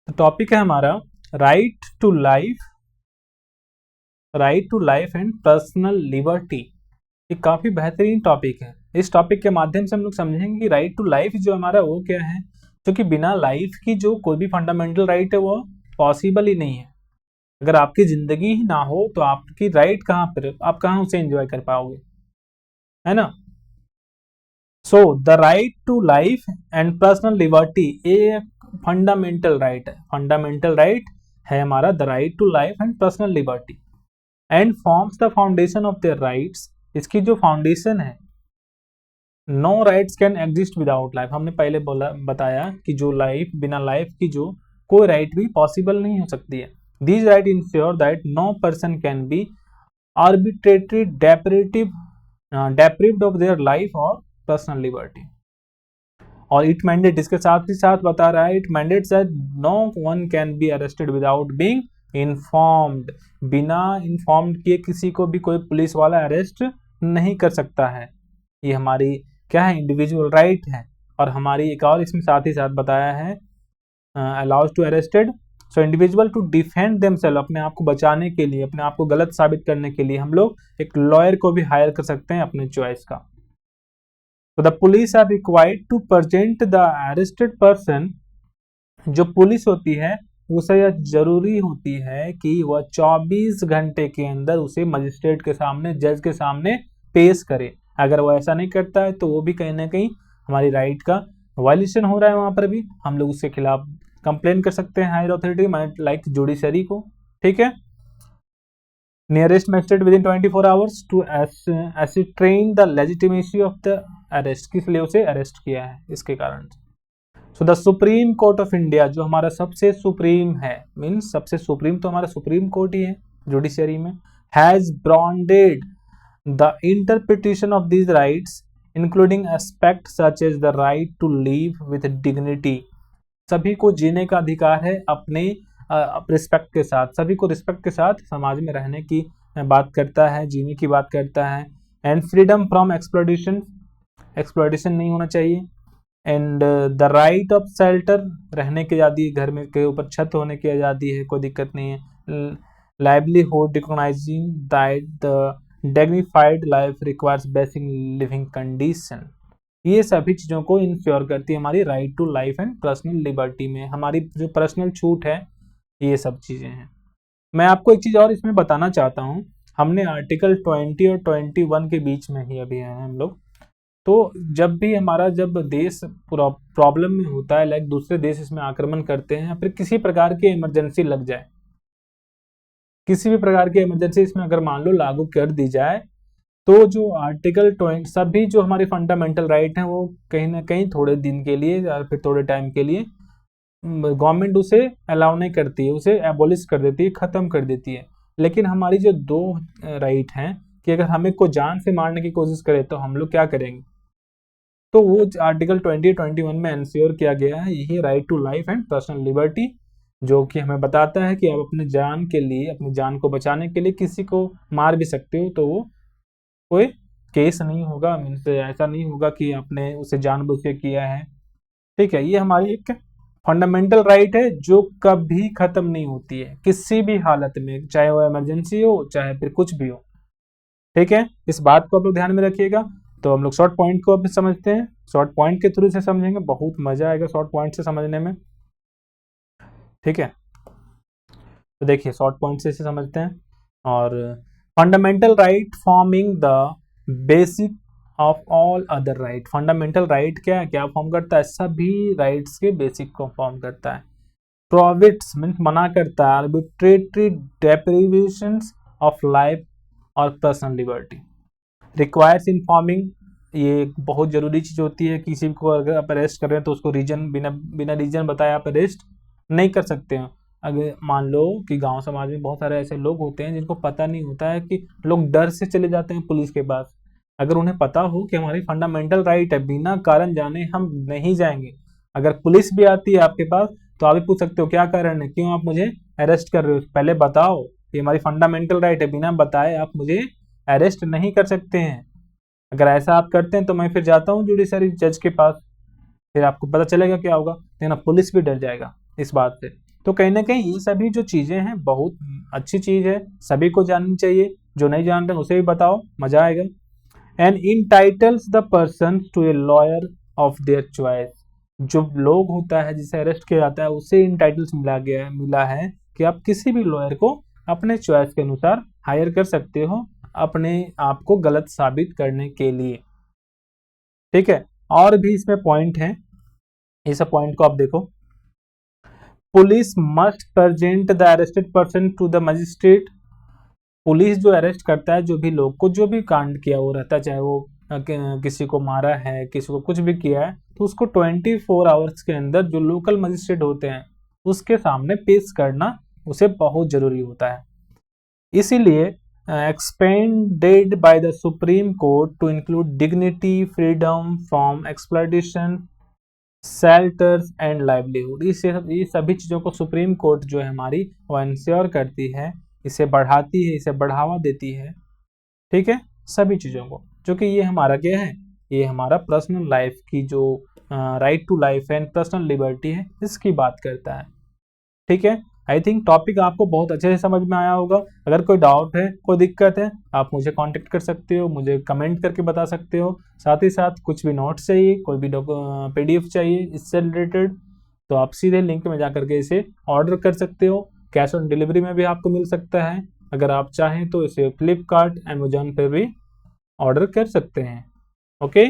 तो टॉपिक है हमारा right to life and personal liberty. ये काफी बेहतरीन टॉपिक है। इस टॉपिक के माध्यम से हम लोग समझेंगे कि राइट टू लाइफ जो हमारा वो क्या है, क्योंकि बिना लाइफ की जो कोई भी फंडामेंटल राइट है वो पॉसिबल ही नहीं है। अगर आपकी जिंदगी ही ना हो तो आपकी राइट कहाँ पर, आप कहाँ उसे एंजॉय कर पाओगे, है ना। So the right to life and personal liberty एक फंडामेंटल राइट है। फंडामेंटल राइट है हमारा the right to life and personal liberty and forms the foundation of their rights. इसकी जो फाउंडेशन है, no rights can exist without life. हमने पहले बताया कि जो लाइफ, बिना लाइफ की जो कोई राइट भी पॉसिबल नहीं हो सकती है। These right ensure that no person can be arbitrarily deprived of their life और पर्सनल लिबर्टी। और इट मैंडेट, इसके साथ ही साथ बता रहा है, it mandates that no one can be arrested without being informed. बिना इन्फॉर्म्ड किए किसी को भी कोई पुलिस वाला अरेस्ट नहीं कर सकता है। ये हमारी क्या है, इंडिविजुअल राइट है। और हमारी एक और इसमें साथ ही साथ बताया है, allows to arrested so individual to defend themselves. अपने आप को बचाने के लिए, अपने आप को गलत साबित करने के लिए हम लोग एक लॉयर को भी हायर कर सकते हैं अपने चॉइस का। तो the police are required to present the arrested person. जो पुलिस होती है उसे यह जरूरी होती है कि वह 24 घंटे के अंदर उसे मजिस्ट्रेट के सामने, जज के सामने पेश करे। अगर वो ऐसा नहीं करता है तो वो भी कहीं ना कहीं हमारी राइट का वायलेशन हो रहा है। वहां पर भी हम लोग उसके खिलाफ कंप्लेन कर सकते हैं हायर अथॉरिटी लाइक जुडिशरी को। ठीक है। Nearest magistrate within 24 hours to ascertain the legitimacy of the arrest. किस लिए उसे अरेस्ट किया है, इसके कारण। So the supreme court of India, जो हमारा सबसे सुप्रीम है, मीन्स सबसे सुप्रीम तो हमारा सुप्रीम कोर्ट ही है जुडिशरी में, has broadened the interpretation of these rights including aspect such as the right to live with dignity. सभी को जीने का अधिकार है अपने रिस्पेक्ट के साथ। सभी को रिस्पेक्ट के साथ समाज में रहने की बात करता है, जीने की बात करता है। And freedom from exploitation, exploitation नहीं होना चाहिए। And the right of shelter, रहने की आज़ादी, घर में के ऊपर छत होने की आज़ादी है, कोई दिक्कत नहीं है। Livelihood, recognizing that the dignified life requires basic living condition. ये सभी चीज़ों को इंश्योर करती है हमारी right to life and personal liberty में। हमारी जो पर्सनल छूट है, ये सब चीज़ें हैं। मैं आपको एक चीज़ और इसमें बताना चाहता हूँ। हमने आर्टिकल 20 और 21 के बीच में ही अभी हैं हम लोग। तो जब भी हमारा, जब देश प्रॉब्लम में होता है, लाइक दूसरे देश इसमें आक्रमण करते हैं, या फिर किसी प्रकार की इमरजेंसी लग जाए, किसी भी प्रकार की इमरजेंसी इसमें अगर मान लो लागू कर दी जाए, तो जो आर्टिकल 20, सभी जो हमारे फंडामेंटल राइट हैं वो कहीं ना कहीं थोड़े दिन के लिए या फिर थोड़े टाइम के लिए गवर्नमेंट उसे अलाउ नहीं करती है, उसे एबोलिश कर देती है, ख़त्म कर देती है। लेकिन हमारी जो दो राइट हैं कि अगर हमें को जान से मारने की कोशिश करे तो हम लोग क्या करेंगे, तो वो आर्टिकल 20-21 में इंश्योर किया गया है, यही right to life and personal liberty, जो कि हमें बताता है कि आप अपने जान के लिए, अपनी जान को बचाने के लिए किसी को मार भी सकते हो, तो वो कोई केस नहीं होगा, मीन्स ऐसा नहीं होगा कि आपने उसे जानबूझ के किया है। ठीक है। ये हमारी एक फंडामेंटल राइट है जो कभी खत्म नहीं होती है किसी भी हालत में, चाहे वो इमरजेंसी हो चाहे फिर कुछ भी हो। ठीक है। इस बात को आप लोग ध्यान में रखिएगा। तो हम लोग शॉर्ट पॉइंट को अब समझते हैं। शॉर्ट पॉइंट के थ्रू से समझेंगे, बहुत मजा आएगा शॉर्ट पॉइंट से समझने में। ठीक है। तो देखिए शॉर्ट पॉइंट से समझते हैं। और fundamental right forming the basic of all other right. Fundamental right क्या फॉर्म करता है, सभी राइट्स के बेसिक को फॉर्म करता है। प्रोहिबिट्स मीन्स मना करता है, आर्बिट्रेटरी डेप्रिवेशंस ऑफ लाइफ और पर्सनल लिबर्टी। रिक्वायर्स इन्फॉर्मिंग, ये एक बहुत जरूरी चीज होती है। किसी को अगर आप अरेस्ट कर रहे हैं तो उसको रीजन, बिना रीजन बताए आप अरेस्ट नहीं कर सकते हैं। अगर मान लो कि गांव समाज में बहुत सारे ऐसे लोग होते हैं जिनको पता नहीं होता है, कि लोग डर से चले जाते हैं पुलिस के पास। अगर उन्हें पता हो कि हमारी फंडामेंटल राइट है, बिना कारण जाने हम नहीं जाएंगे। अगर पुलिस भी आती है आपके पास तो आप भी पूछ सकते हो क्या कारण है, क्यों आप मुझे अरेस्ट कर रहे हो, पहले बताओ। ये हमारी फंडामेंटल राइट है, बिना बताए आप मुझे अरेस्ट नहीं कर सकते हैं। अगर ऐसा आप करते हैं तो मैं फिर जाता हूँ जुडिशरी जज के पास, फिर आपको पता चलेगा क्या होगा, लेकिन पुलिस भी डर जाएगा इस बात से। तो कहीं ना कहीं ये सभी जो चीजें हैं बहुत अच्छी चीज है, सभी को जाननी चाहिए। जो नहीं जान रहे उसे भी बताओ, मजा आएगा। And entitles the person to a lawyer of their choice. जो लोग होता है जिसे अरेस्ट किया जाता है उसे इंटाइटल्स मिला है कि आप किसी भी लॉयर को अपने चॉइस के अनुसार हायर कर सकते हो अपने आप को गलत साबित करने के लिए। ठीक है, और भी इसमें पॉइंट है, ये सब पॉइंट को आप देखो। Police must present the arrested person to the magistrate. Police जो अरेस्ट करता है जो भी लोग को जो भी कांड किया वो रहता है, चाहे वो किसी को मारा है, किसी को कुछ भी किया है, तो उसको 24 आवर्स के अंदर जो लोकल मजिस्ट्रेट होते हैं उसके सामने पेश करना उसे बहुत जरूरी होता है। इसीलिए expanded by the supreme court to include dignity, freedom from exploitation, shelters and livelihood. ये सभी चीज़ों को सुप्रीम कोर्ट जो है हमारी वो इंश्योर करती है, इसे बढ़ाती है, इसे बढ़ावा देती है। ठीक है, सभी चीज़ों को, जो कि ये हमारा क्या है, ये हमारा पर्सनल लाइफ की जो right to life and personal liberty है इसकी बात करता है। ठीक है, आई थिंक टॉपिक आपको बहुत अच्छे से समझ में आया होगा। अगर कोई डाउट है, कोई दिक्कत है, आप मुझे कांटेक्ट कर सकते हो, मुझे कमेंट करके बता सकते हो। साथ ही साथ कुछ भी नोट्स चाहिए, कोई भी PDF चाहिए इससे रिलेटेड, तो आप सीधे लिंक में जा करके इसे ऑर्डर कर सकते हो। कैश ऑन डिलीवरी में भी आपको मिल सकता है, अगर आप चाहें तो इसे फ्लिपकार्ट, अमेजोन पर भी ऑर्डर कर सकते हैं। ओके।